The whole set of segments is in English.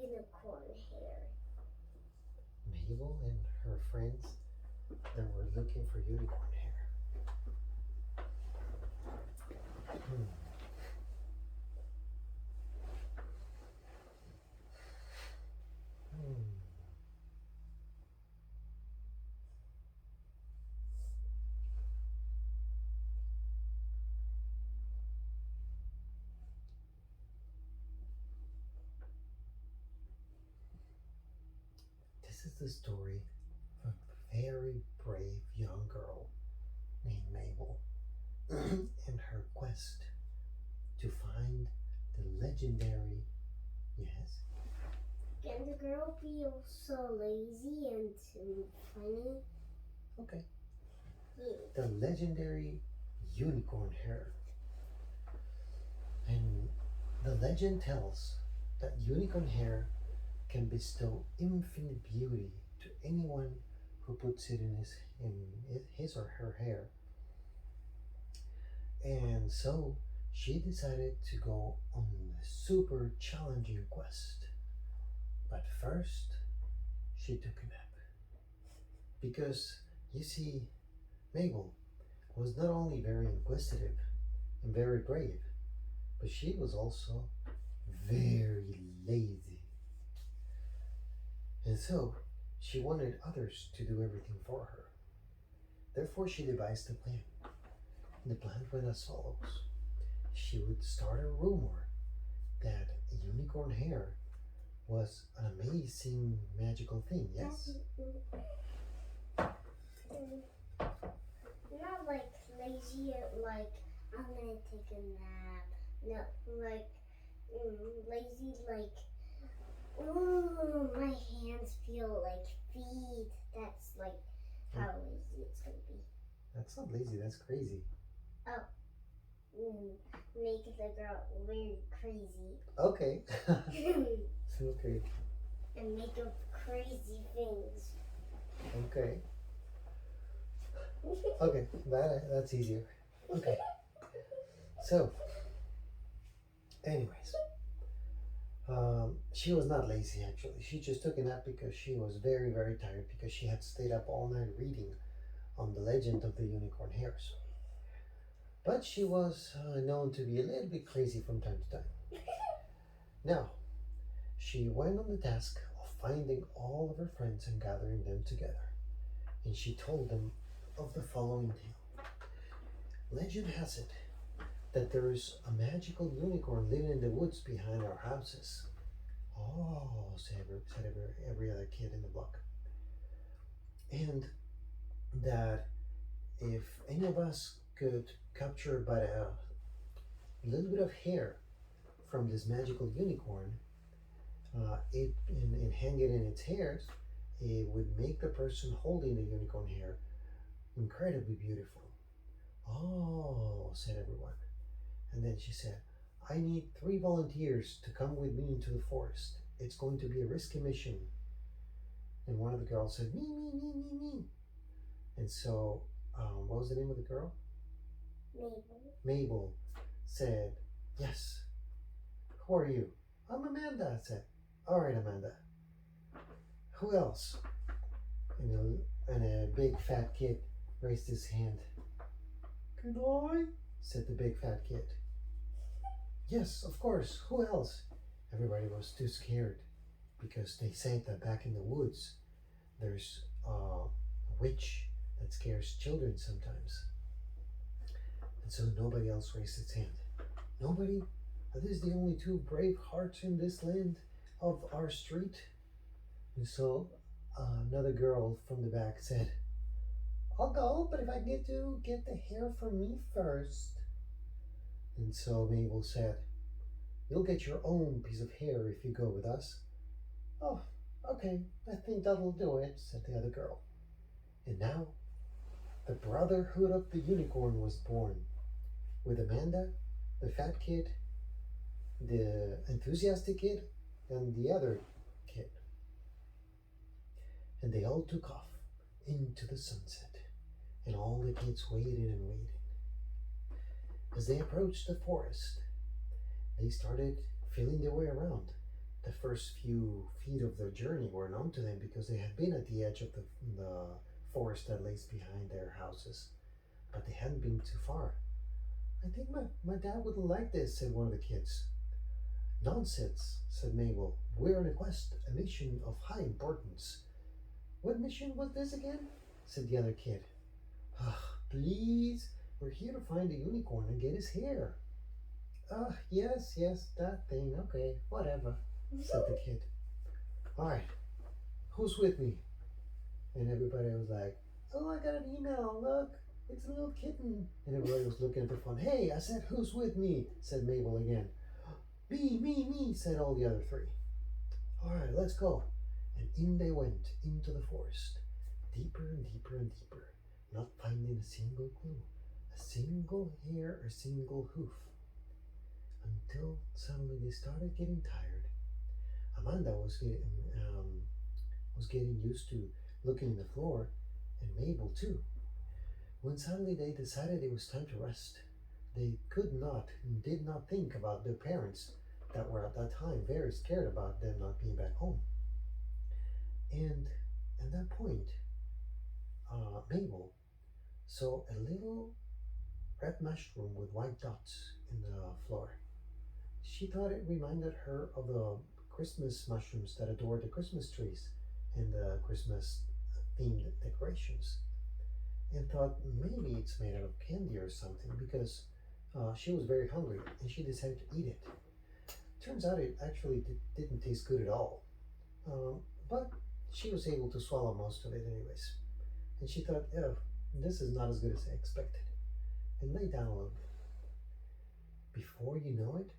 unicorn hair. Mabel and her friends that were looking for unicorn hair. Hmm. Hmm. This is the story of a very brave young girl named Mabel and her quest to find the legendary, yes, Can the girl be also lazy and funny? okay, Yeah. the legendary unicorn hair. And the legend tells that unicorn hair can bestow infinite beauty to anyone who puts it in his or her hair. And so she decided to go on a super challenging quest. But first, she took a nap. Because, you see, Mabel was not only very inquisitive and very brave, but she was also very lazy. And so she wanted others to do everything for her. Therefore, she devised a plan. The plan went as follows: she would start a rumor that unicorn hair was an amazing magical thing, yes? Not like lazy, like I'm gonna take a nap. No, like lazy, like my hands feel like feet. That's like how lazy it's gonna be. That's not lazy, that's crazy. Oh, make the girl very crazy. Okay. Okay. And make up crazy things. Okay. Okay, that's easier. Okay. So, anyways, she was not lazy actually. She just took a nap because she was very, very tired because she had stayed up all night reading on the legend of the unicorn hairs. But she was known to be a little bit crazy from time to time. Now, she went on the task of finding all of her friends and gathering them together. And she told them of the following tale. Legend has it that there is a magical unicorn living in the woods behind our houses. Oh, said every other kid in the block. And that if any of us could capture but a little bit of hair from this magical unicorn, and hang it in its hairs, it would make the person holding the unicorn hair incredibly beautiful. Oh, said everyone. And then she said, I need 3 volunteers to come with me into the forest. It's going to be a risky mission. And one of the girls said, me. And so, what was the name of the girl? Mabel. Mabel said, yes. Who are you? I'm Amanda, I said. All right, Amanda. Who else? And a big fat kid raised his hand. Can I? Said the big fat kid. Yes, of course. Who else? Everybody was too scared because they say that back in the woods there's a witch that scares children sometimes. And so nobody else raised its hand. Nobody? Are these the only two brave hearts in this land of our street? And so another girl from the back said, I'll go, but if I get to get the hair from me first. And so Mabel said, you'll get your own piece of hair if you go with us. Oh, okay, I think that'll do it, said the other girl. And now, the Brotherhood of the Unicorn was born, with Amanda, the fat kid, the enthusiastic kid, and the other kid. And they all took off into the sunset, and all the kids waited and waited. As they approached the forest, they started feeling their way around. The first few feet of their journey were known to them because they had been at the edge of the forest that lays behind their houses, but they hadn't been too far. I think my dad wouldn't like this, said one of the kids. Nonsense, said Mabel. We're on a quest, a mission of high importance. What mission was this again? Said the other kid. Please, we're here to find the unicorn and get his hair. Yes, that thing, okay, whatever, said the kid. All right, who's with me? And everybody was like, oh, I got an email, look, it's a little kitten. And everybody was looking for fun. Hey, I said, who's with me? Said Mabel again. Me, said all the other three. All right, let's go. And in they went into the forest, deeper and deeper and deeper, not finding a single clue, a single hair, a single hoof, until suddenly they started getting tired. Amanda was getting used to looking at the floor, and Mabel too. When suddenly they decided it was time to rest, they could not and did not think about their parents that were at that time very scared about them not being back home. And at that point, Mabel saw a little red mushroom with white dots in the floor. She thought it reminded her of the Christmas mushrooms that adorn the Christmas trees and the Christmas themed decorations, and thought maybe it's made out of candy or something because she was very hungry and she decided to eat it. Turns out it actually didn't taste good at all, but she was able to swallow most of it anyways. And she thought, oh, this is not as good as I expected, and lay down a little bit. Before you know it,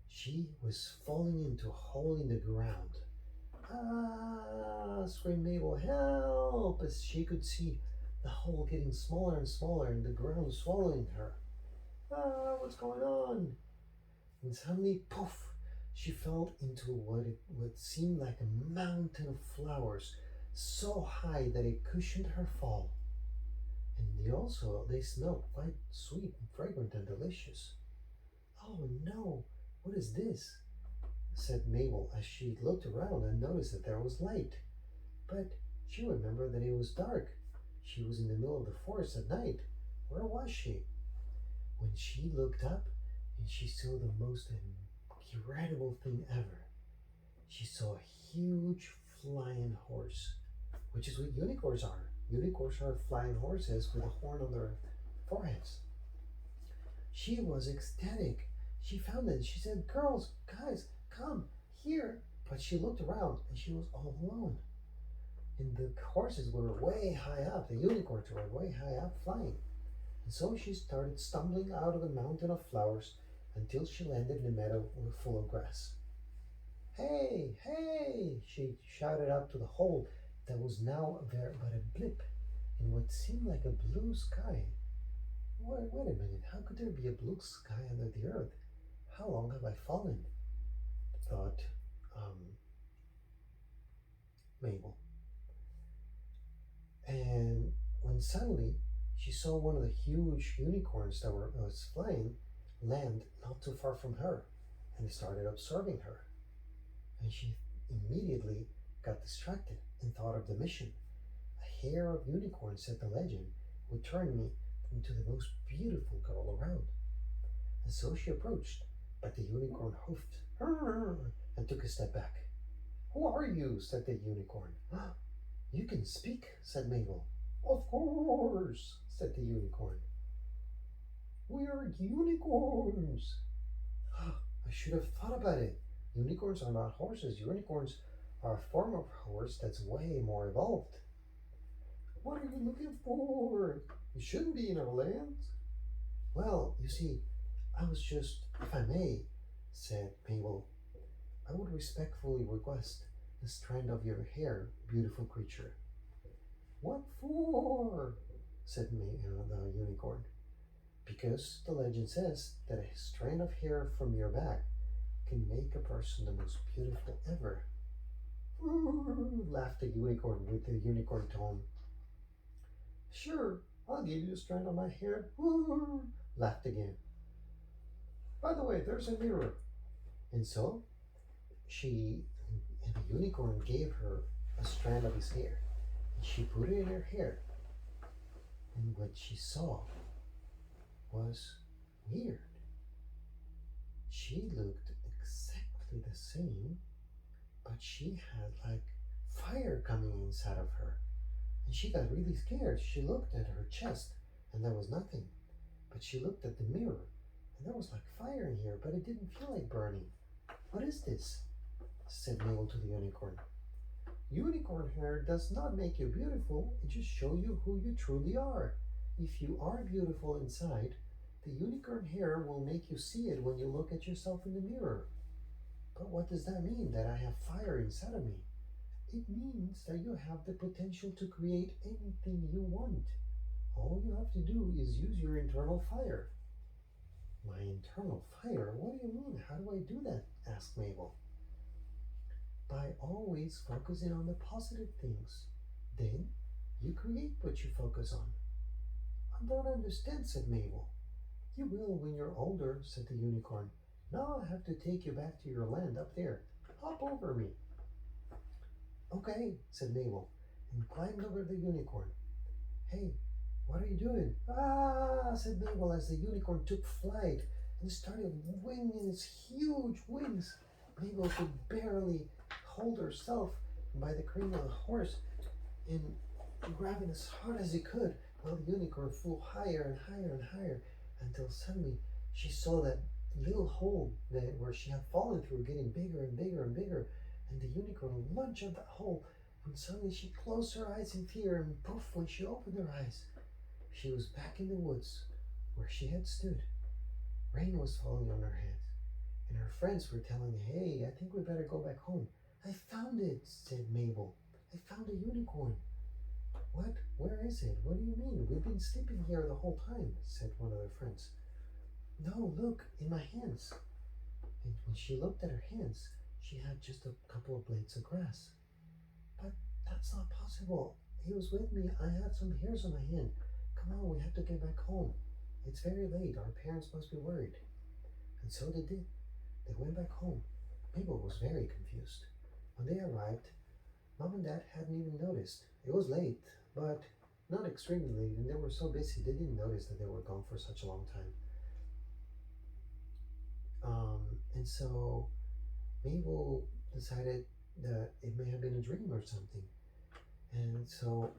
she was falling into a hole in the ground. Screamed Mabel, help! As she could see the hole getting smaller and smaller and the ground swallowing her. What's going on? And suddenly, poof, she fell into what seemed like a mountain of flowers, so high that it cushioned her fall. And they smelled quite sweet and fragrant and delicious. Oh no, what is this? Said Mabel as she looked around and noticed that there was light. But she remembered that it was dark. She was in the middle of the forest at night. Where was she? When she looked up, and she saw the most incredible thing ever. She saw a huge flying horse, which is what unicorns are. Unicorns are flying horses with a horn on their foreheads. She was ecstatic. She found it. She said, girls, guys, come here. But she looked around and she was all alone. And the horses were way high up. The unicorns were way high up flying. And so she started stumbling out of the mountain of flowers until she landed in a meadow full of grass. Hey, hey, she shouted out to the hole that was now there but a blip in what seemed like a blue sky. Wait a minute, how could there be a blue sky under the earth? How long have I fallen? Thought Mabel. And when suddenly she saw one of the huge unicorns that was flying land not too far from her, and they started observing her. And she immediately got distracted and thought of the mission. A hair of unicorn, said the legend, would turn me into the most beautiful girl around. And so she approached, but the unicorn hoofed and took a step back. Who are you? Said the unicorn. You can speak, said Mabel. Of course, said the unicorn. We are unicorns. I should have thought about it. Unicorns are not horses. Unicorns are a form of horse that's way more evolved. What are you looking for? You shouldn't be in our land. Well, you see, I was just, if I may, said Mabel, I would respectfully request the strand of your hair, beautiful creature. What for? Said the unicorn. Because the legend says that a strand of hair from your back can make a person the most beautiful ever. Laughed the unicorn with the unicorn tone. Sure, I'll give you a strand of my hair. Laughed again. By the way, there's a mirror. And so and the unicorn gave her a strand of his hair. And she put it in her hair. And what she saw was weird. She looked exactly the same, but she had like fire coming inside of her. And she got really scared. She looked at her chest and there was nothing. But she looked at the mirror and there was like fire in here, but it didn't feel like burning. What is this? Said Mabel to the unicorn. Unicorn hair does not make you beautiful, it just shows you who you truly are. If you are beautiful inside, the unicorn hair will make you see it when you look at yourself in the mirror. But what does that mean, that I have fire inside of me? It means that you have the potential to create anything you want. All you have to do is use your internal fire. My internal fire? What do you mean? How do I do that? Asked Mabel. By always focusing on the positive things. Then you create what you focus on. I don't understand, said Mabel. You will when you're older, said the unicorn. Now I have to take you back to your land up there. Hop over me. Okay, said Mabel, and climbed over the unicorn. Hey, what are you doing? Ah, said Mabel as the unicorn took flight and started winging its huge wings. Mabel could barely hold herself by the crane of the horse and grabbing as hard as he could while the unicorn flew higher and higher and higher until suddenly she saw that little hole where she had fallen through getting bigger and bigger and bigger, and the unicorn lunged at that hole, and suddenly she closed her eyes in fear, and poof, when she opened her eyes, she was back in the woods where she had stood. Rain was falling on her head, and her friends were telling her, hey, I think we better go back home. I found it, said Mabel. I found a unicorn. What? Where is it? What do you mean? We've been sleeping here the whole time, said one of her friends. No, look, in my hands. And when she looked at her hands, she had just a couple of blades of grass. But that's not possible. He was with me. I had some hairs on my hand. Come on, we have to get back home. It's very late. Our parents must be worried. And so they did. They went back home. Mabel was very confused. When they arrived, Mom and Dad hadn't even noticed. It was late, but not extremely late, and they were so busy they didn't notice that they were gone for such a long time. And so Mabel decided that it may have been a dream or something. And so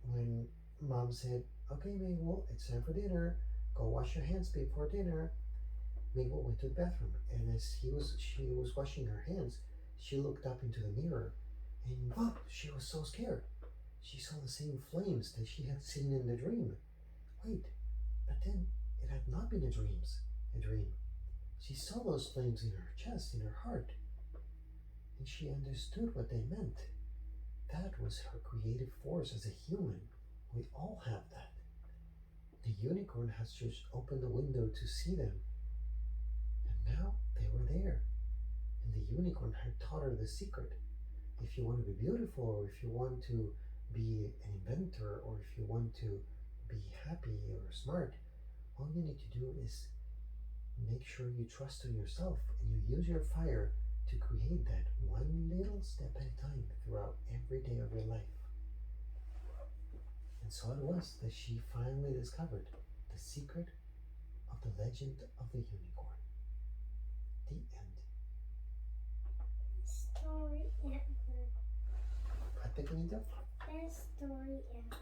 when Mom said, okay, Mabel, it's time for dinner. Go wash your hands before dinner. Mabel went to the bathroom, and as she was washing her hands, she looked up into the mirror, and whoa, she was so scared. She saw the same flames that she had seen in the dream. Wait, but then it had not been a dream. She saw those flames in her chest, in her heart, and she understood what they meant. That was her creative force as a human. We all have that. The unicorn has just opened the window to see them, and now they were there. And the unicorn had taught her the secret. If you want to be beautiful, or if you want to be an inventor, or if you want to be happy or smart, all you need to do is make sure you trust in yourself and you use your fire to create that one little step at a time throughout every day of your life. And so it was that she finally discovered the secret of the legend of the unicorn. The end. Story ever. Best pequeñito? Best story ever.